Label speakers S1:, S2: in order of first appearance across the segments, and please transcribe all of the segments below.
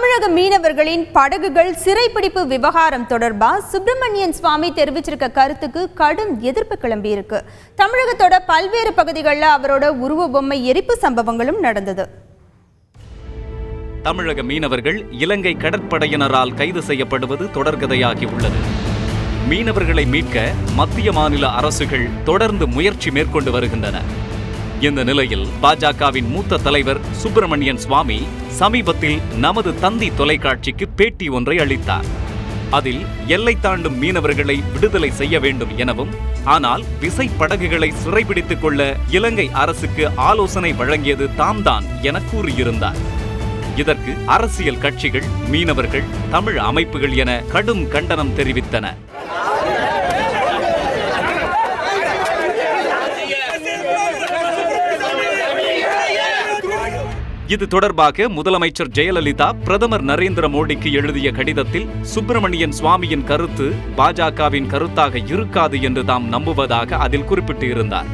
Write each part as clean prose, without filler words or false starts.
S1: தமிழக மீனவர்களின் படகுகள் சிறைப்பிடிப்பு விவகாரம் தொடர்பா சுப்பிரமணியன் சுவாமி தெரிவிச்சிருக்க கருத்துக்கு கடும் எதிர்ப்பு கிளம்பியிருக்கு. தமிழகத்தோட பல்வேறு பகுதிகளில் அவரோட உருவ பொம்மை எரிப்பு சம்பவங்களும் நடந்தது.
S2: தமிழக மீனவர்கள் இலங்கை கடற்படையினரால் கைது செய்யப்படுவது தொடர்கதையாகி உள்ளது. மீனவர்களை மீட்க மத்திய மாநில அரசுகள் தொடர்ந்து முயற்சி மேற்கொண்டு வருகின்றன. இந்த நிலையில் பாஜகவின் மூத்த தலைவர் சுப்பிரமணியன் சுவாமி சமீபத்தில் நமது தந்தி தொலைக்காட்சிக்கு பேட்டி ஒன்றை அளித்தார். அதில் எல்லை தாண்டும் மீனவர்களை விடுதலை செய்ய வேண்டும் எனவும், ஆனால் விசை படகுகளை சிறைபிடித்துக் கொள்ள இலங்கை அரசுக்கு ஆலோசனை வழங்கியது தாம்தான் என கூறியிருந்தார். இதற்கு அரசியல் கட்சிகள், மீனவர்கள், தமிழ் அமைப்புகள் என கடும் கண்டனம் தெரிவித்தன. இது தொடர்பாக முதலமைச்சர் ஜெயலலிதா பிரதமர் நரேந்திர மோடிக்கு எழுதிய கடிதத்தில் சுப்பிரமணியன் சுவாமியின் கருத்து பாஜகவின் கருத்தாக இருக்காது என்று தாம் நம்புவதாக அதில் குறிப்பிட்டு இருந்தார்.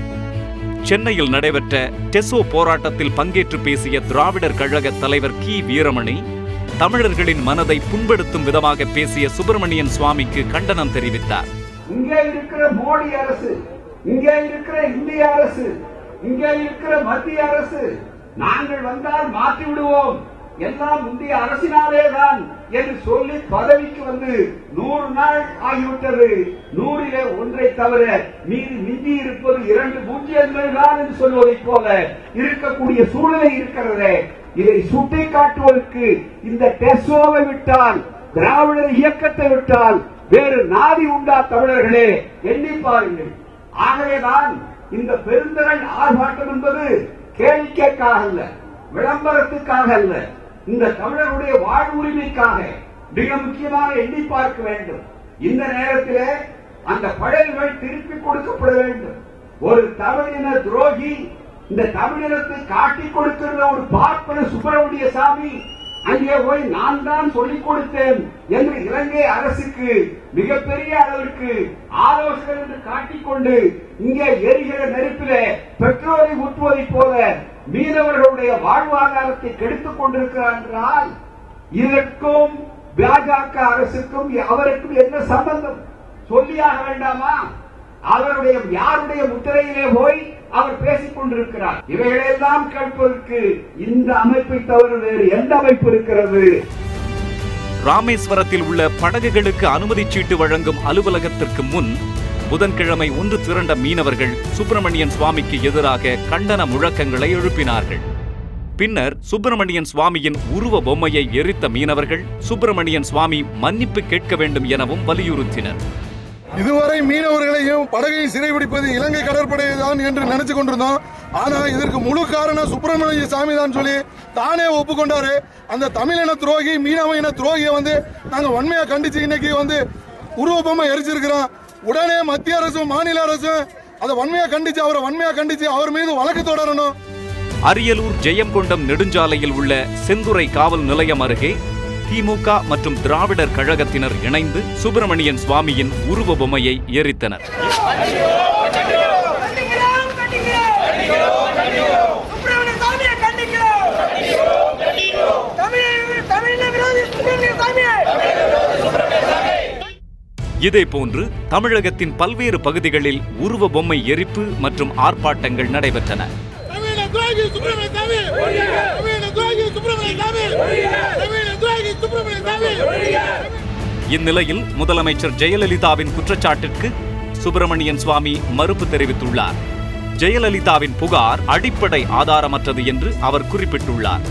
S2: சென்னையில் நடைபெற்ற டெசோ போராட்டத்தில் பங்கேற்று பேசிய திராவிடர் கழக தலைவர் கி வீரமணி தமிழர்களின் மனதை புண்படுத்தும் விதமாக பேசிய சுப்பிரமணியன் சுவாமிக்கு கண்டனம் தெரிவித்தார்.
S3: இங்கே இருக்கிற மோடி அரசு, இங்கே இருக்கிற இந்திய அரசு, இங்கே இருக்கிற மத்திய அரசு நாங்கள் வந்தால் மாற்றி விடுவோம், எல்லாம் முந்தைய அரசினாலேதான் என்று சொல்லி பதவிக்கு வந்து 100 நாள் ஆகிவிட்டது. 100லே 1 தவிர மீது மிஞ்சி இருப்பது 2 பூஜ்ஜியங்கள் தான் என்று சொல்வதைப் போல இருக்கக்கூடிய சூழ்நிலை இருக்கிறது. இதை சுட்டி காட்டுவதற்கு இந்த டெசோவை விட்டால், திராவிடர் இயக்கத்தை விட்டால் வேறு நாதி உண்டா தமிழர்களே? எண்ணி பாருங்கள். ஆகவேதான் இந்த பெருந்திரள் ஆர்ப்பாட்டம் என்பது கேளிக்கைக்காக அல்ல, விளம்பரத்துக்காக அல்ல, இந்த தமிழர்களுடைய வாழ்வுரிமைக்காக மிக முக்கியமாக எண்ணி பார்க்க வேண்டும். இந்த நேரத்திலே அந்த படகுகள் திருப்பிக் கொடுக்கப்பட வேண்டும். ஒரு தமிழின துரோகி இந்த தமிழினத்தை காட்டிக் கொடுக்கிற ஒரு பார்ப்பன சுப்பிரமணிய சாமி அங்கே போய் நான் தான் சொல்லிக் கொடுத்தேன் என்று இலங்கை அரசுக்கு மிகப்பெரிய அளவிற்கு ஆலோசகர் என்று காட்டிக்கொண்டு இங்கே எரிகிற நெருப்பிலே பெட்ரோலை ஊற்றுவதைப் போல மீனவர்களுடைய வாழ்வாதாரத்தை கெடுத்துக் கொண்டிருக்கிறார் என்றால் இதற்கும் பாஜக அரசுக்கும் அவருக்கும் என்ன சம்பந்தம் சொல்லியாக வேண்டாமா? அவருடைய யாருடைய முத்திரையிலே போய் அவர் பேசிக் கொண்டிருக்கிறார். இவைகளெல்லாம் கேட்பதற்கு இந்த அமைப்பை தவிர வேறு எந்த அமைப்பு இருக்கிறது?
S2: ராமேஸ்வரத்தில் உள்ள படகுகளுக்கு அனுமதி சீட்டு வழங்கும் அலுவலகத்திற்கு முன் புதன்கிழமை ஒன்று திரண்ட மீனவர்கள் சுப்பிரமணியன் சுவாமிக்கு எதிராக கண்டன முழக்கங்களை எழுப்பினார்கள். பின்னர் சுப்பிரமணியன் சுவாமியின் உருவ பொம்மையை எரித்த மீனவர்கள் சுப்பிரமணியன் சுவாமி மன்னிப்பு கேட்க வேண்டும் எனவும் வலியுறுத்தினர்.
S4: இதுவரை மீனவர்களையும் படகையும் சிறைபிடிப்பது இலங்கை கடற்படை தான் என்று நினைச்சு கொண்டிருந்தோம். ஆனா இதற்கு முழு காரணம் சுப்பிரமணிய சாமி தான் சொல்லி தானே ஒப்புக்கொண்டாரு. அந்த தமிழின துரோகி, மீனவ இன துரோகியை நாங்க வன்மையா கண்டிச்சு இன்னைக்கு உருவ பொம்மை எரிச்சிருக்கிறோம். உடனே மத்திய அரசும் மாநில அரசும் அதை வன்மையா கண்டிச்சு அவர் மீது வழக்கு தொடரணும்.
S2: அரியலூர் ஜெயங்கொண்டம் நெடுஞ்சாலையில் உள்ள செந்துறை காவல் நிலையம் அருகே திமுக மற்றும் திராவிடர் கழகத்தினர் இணைந்து சுப்பிரமணியன் சுவாமியின் உருவ பொம்மையை எரித்தனர். இதேபோன்று தமிழகத்தின் பல்வேறு பகுதிகளில் உருவ பொம்மை எரிப்பு மற்றும் ஆர்ப்பாட்டங்கள் நடைபெற்றன. இந்நிலையில் முதலமைச்சர் ஜெயலலிதாவின் குற்றச்சாட்டிற்கு சுப்பிரமணியன் சுவாமி மறுப்பு தெரிவித்துள்ளார். ஜெயலலிதாவின் புகார் அடிப்படை ஆதாரமற்றது என்று அவர் குறிப்பிட்டுள்ளார்.